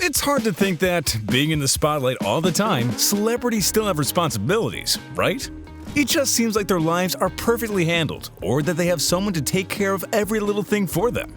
It's hard to think that, being in the spotlight all the time, celebrities still have responsibilities, right? It just seems like their lives are perfectly handled, or that they have someone to take care of every little thing for them.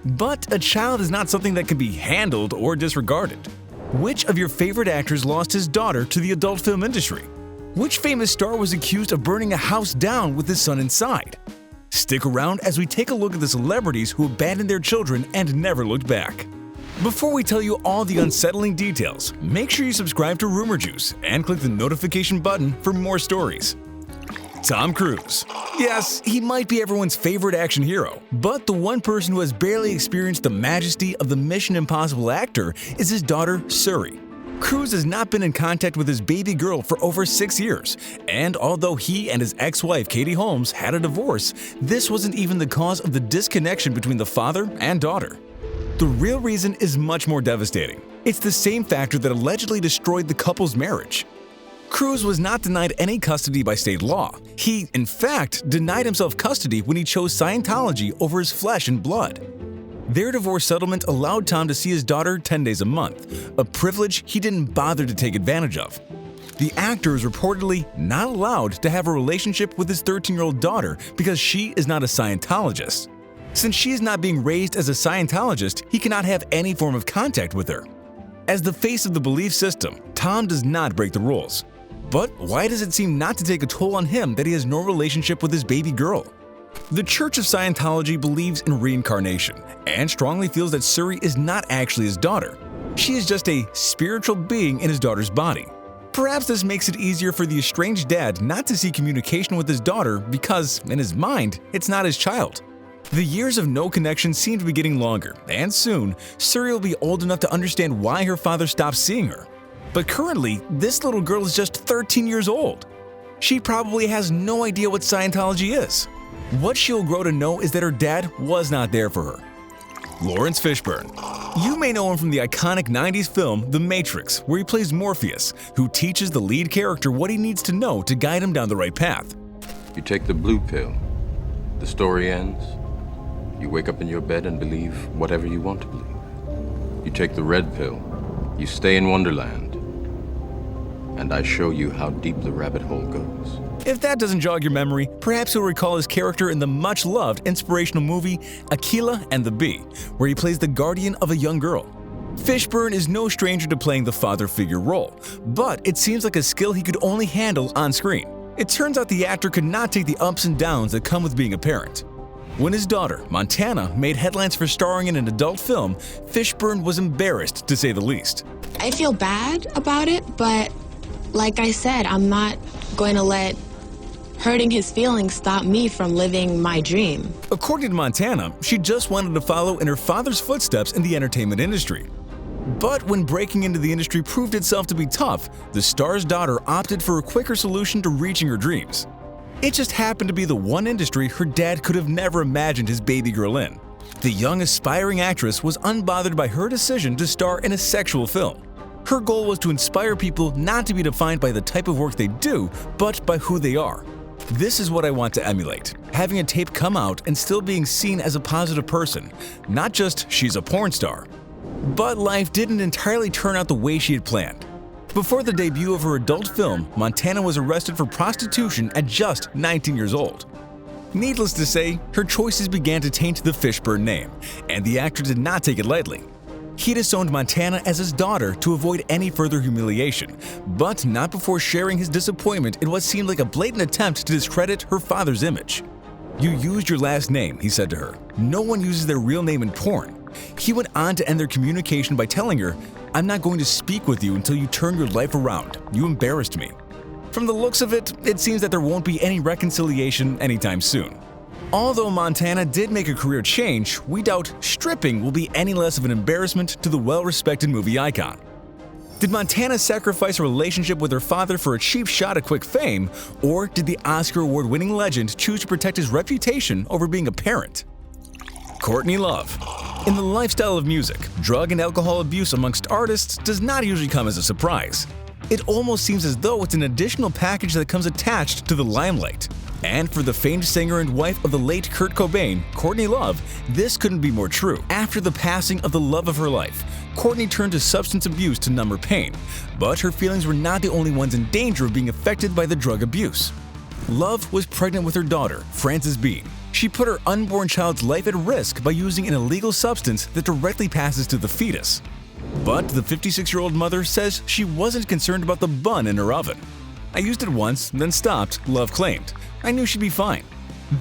But a child is not something that can be handled or disregarded. Which of your favorite actors lost his daughter to the adult film industry? Which famous star was accused of burning a house down with his son inside? Stick around as we take a look at the celebrities who abandoned their children and never looked back. Before we tell you all the unsettling details, make sure you subscribe to Rumour Juice and click the notification button for more stories. Tom Cruise. Yes, he might be everyone's favorite action hero, but the one person who has barely experienced the majesty of the Mission Impossible actor is his daughter, Suri. Cruise has not been in contact with his baby girl for over 6 years, and although he and his ex-wife Katie Holmes had a divorce, this wasn't even the cause of the disconnection between the father and daughter. The real reason is much more devastating. It's the same factor that allegedly destroyed the couple's marriage. Cruise was not denied any custody by state law. He, in fact, denied himself custody when he chose Scientology over his flesh and blood. Their divorce settlement allowed Tom to see his daughter 10 days a month, a privilege he didn't bother to take advantage of. The actor is reportedly not allowed to have a relationship with his 13-year-old daughter because she is not a Scientologist. Since she is not being raised as a Scientologist, he cannot have any form of contact with her. As the face of the belief system, Tom does not break the rules. But why does it seem not to take a toll on him that he has no relationship with his baby girl? The Church of Scientology believes in reincarnation and strongly feels that Suri is not actually his daughter. She is just a spiritual being in his daughter's body. Perhaps this makes it easier for the estranged dad not to see communication with his daughter because, in his mind, it's not his child. The years of no connection seem to be getting longer, and soon, Suri will be old enough to understand why her father stopped seeing her. But currently, this little girl is just 13 years old. She probably has no idea what Scientology is. What she'll grow to know is that her dad was not there for her. Laurence Fishburn. You may know him from the iconic 90s film The Matrix, where he plays Morpheus, who teaches the lead character what he needs to know to guide him down the right path. You take the blue pill, the story ends. You wake up in your bed and believe whatever you want to believe. You take the red pill, you stay in Wonderland, and I show you how deep the rabbit hole goes. If that doesn't jog your memory, perhaps you'll recall his character in the much-loved inspirational movie Akeelah and the Bee, where he plays the guardian of a young girl. Fishburn is no stranger to playing the father figure role, but it seems like a skill he could only handle on screen. It turns out the actor could not take the ups and downs that come with being a parent. When his daughter, Montana, made headlines for starring in an adult film, Fishburn was embarrassed, to say the least. I feel bad about it, but like I said, I'm not going to let hurting his feelings stop me from living my dream. According to Montana, she just wanted to follow in her father's footsteps in the entertainment industry. But when breaking into the industry proved itself to be tough, the star's daughter opted for a quicker solution to reaching her dreams. It just happened to be the one industry her dad could have never imagined his baby girl in. The young aspiring actress was unbothered by her decision to star in a sexual film. Her goal was to inspire people not to be defined by the type of work they do, but by who they are. This is what I want to emulate, having a tape come out and still being seen as a positive person, not just she's a porn star. But life didn't entirely turn out the way she had planned. Before the debut of her adult film, Montana was arrested for prostitution at just 19 years old. Needless to say, her choices began to taint the Fishburn name, and the actor did not take it lightly. He disowned Montana as his daughter to avoid any further humiliation, but not before sharing his disappointment in what seemed like a blatant attempt to discredit her father's image. "You used your last name," he said to her. "No one uses their real name in porn." He went on to end their communication by telling her, "I'm not going to speak with you until you turn your life around. You embarrassed me." From the looks of it, it seems that there won't be any reconciliation anytime soon. Although Montana did make a career change, we doubt stripping will be any less of an embarrassment to the well-respected movie icon. Did Montana sacrifice a relationship with her father for a cheap shot at quick fame, or did the Oscar award-winning legend choose to protect his reputation over being a parent? Courtney Love. In the lifestyle of music, drug and alcohol abuse amongst artists does not usually come as a surprise. It almost seems as though it's an additional package that comes attached to the limelight. And for the famed singer and wife of the late Curt Cobain, Courtney Love, this couldn't be more true. After the passing of the love of her life, Courtney turned to substance abuse to numb her pain, but her feelings were not the only ones in danger of being affected by the drug abuse. Love was pregnant with her daughter, Frances Bean. She put her unborn child's life at risk by using an illegal substance that directly passes to the fetus. But the 56-year-old mother says she wasn't concerned about the bun in her oven. "I used it once, then stopped," Love claimed. "I knew she'd be fine."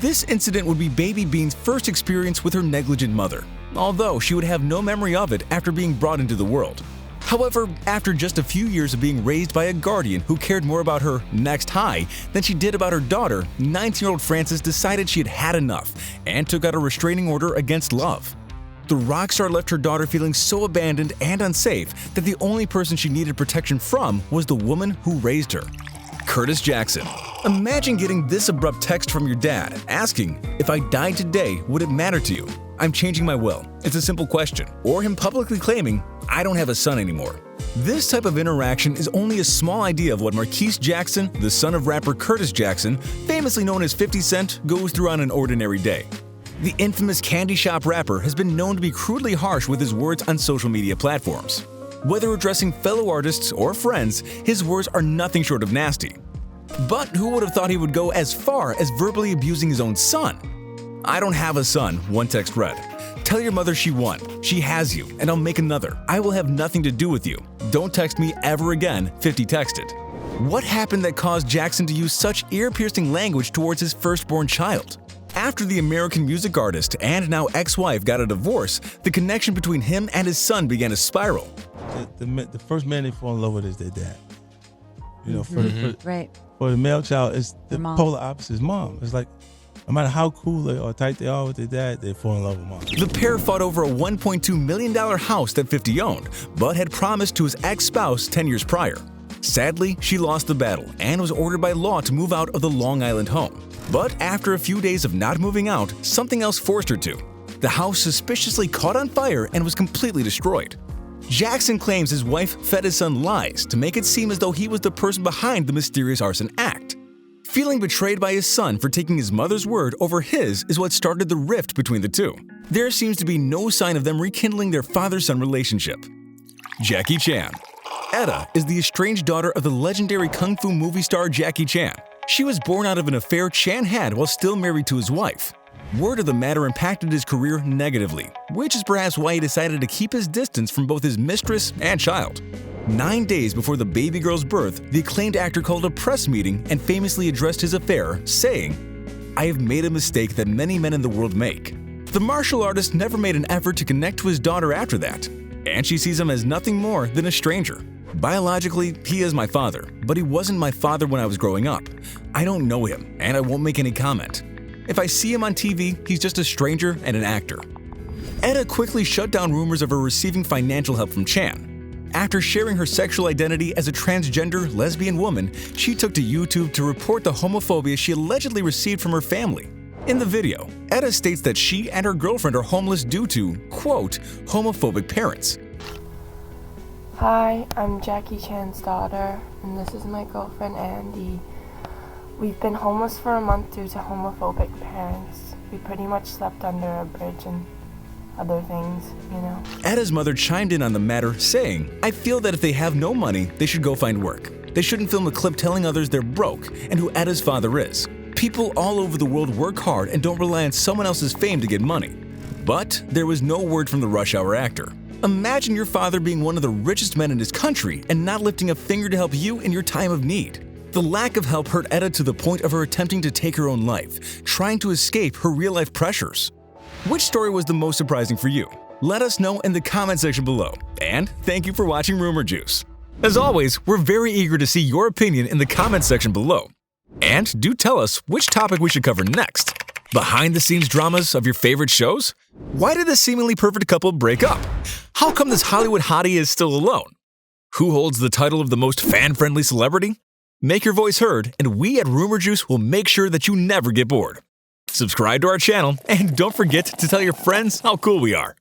This incident would be baby Bean's first experience with her negligent mother, although she would have no memory of it after being brought into the world. However, after just a few years of being raised by a guardian who cared more about her next high than she did about her daughter, 19-year-old Frances decided she had had enough and took out a restraining order against Love. The rock star left her daughter feeling so abandoned and unsafe that the only person she needed protection from was the woman who raised her. Curtis Jackson. Imagine getting this abrupt text from your dad asking, "If I died today, would it matter to you? I'm changing my will. It's a simple question." Or him publicly claiming, "I don't have a son anymore." This type of interaction is only a small idea of what Marquis Jackson, the son of rapper Curtis Jackson, famously known as 50 Cent, goes through on an ordinary day. The infamous candy shop rapper has been known to be crudely harsh with his words on social media platforms. Whether addressing fellow artists or friends, his words are nothing short of nasty. But who would have thought he would go as far as verbally abusing his own son? "I don't have a son," one text read. "Tell your mother she won. She has you, and I'll make another. I will have nothing to do with you. Don't text me ever again," 50 texted. What happened that caused Jackson to use such ear-piercing language towards his firstborn child? After the American music artist and now ex-wife got a divorce, the connection between him and his son began to spiral. The first man they fall in love with is their dad. You know, Right. for the male child, it's the mom. polar opposite is mom. It's like, no matter how cool or tight they are with their dad, they fall in love with mom. The pair fought over a $1.2 million house that 50 owned, but had promised to his ex-spouse 10 years prior. Sadly, she lost the battle and was ordered by law to move out of the Long Island home. But after a few days of not moving out, something else forced her to. The house suspiciously caught on fire and was completely destroyed. Jackson claims his wife fed his son lies to make it seem as though he was the person behind the mysterious arson act. Feeling betrayed by his son for taking his mother's word over his is what started the rift between the two. There seems to be no sign of them rekindling their father-son relationship. Jackie Chan. Etta is the estranged daughter of the legendary kung fu movie star Jackie Chan. She was born out of an affair Chan had while still married to his wife. Word of the matter impacted his career negatively, which is perhaps why he decided to keep his distance from both his mistress and child. 9 days before the baby girl's birth, the acclaimed actor called a press meeting and famously addressed his affair, saying, "I have made a mistake that many men in the world make." The martial artist never made an effort to connect to his daughter after that, and she sees him as nothing more than a stranger. "Biologically, he is my father, but he wasn't my father when I was growing up. I don't know him, and I won't make any comment. If I see him on TV, he's just a stranger and an actor." Etta quickly shut down rumors of her receiving financial help from Chan. After sharing her sexual identity as a transgender lesbian woman, she took to YouTube to report the homophobia she allegedly received from her family. In the video, Etta states that she and her girlfriend are homeless due to, quote, homophobic parents. Hi, I'm Jackie Chan's daughter, and this is my girlfriend Andy. We've been homeless for a month due to homophobic parents. We pretty much slept under a bridge and other things, you know. Etta's mother chimed in on the matter, saying, "I feel that if they have no money, they should go find work. They shouldn't film a clip telling others they're broke and who Etta's father is. People all over the world work hard and don't rely on someone else's fame to get money." But there was no word from the Rush Hour actor. Imagine your father being one of the richest men in his country and not lifting a finger to help you in your time of need. The lack of help hurt Etta to the point of her attempting to take her own life, trying to escape her real-life pressures. Which story was the most surprising for you? Let us know in the comment section below. And thank you for watching Rumor Juice. As always, we're very eager to see your opinion in the comment section below. And do tell us which topic we should cover next. Behind-the-scenes dramas of your favorite shows? Why did this seemingly perfect couple break up? How come this Hollywood hottie is still alone? Who holds the title of the most fan-friendly celebrity? Make your voice heard, and we at Rumor Juice will make sure that you never get bored. Subscribe to our channel, and don't forget to tell your friends how cool we are.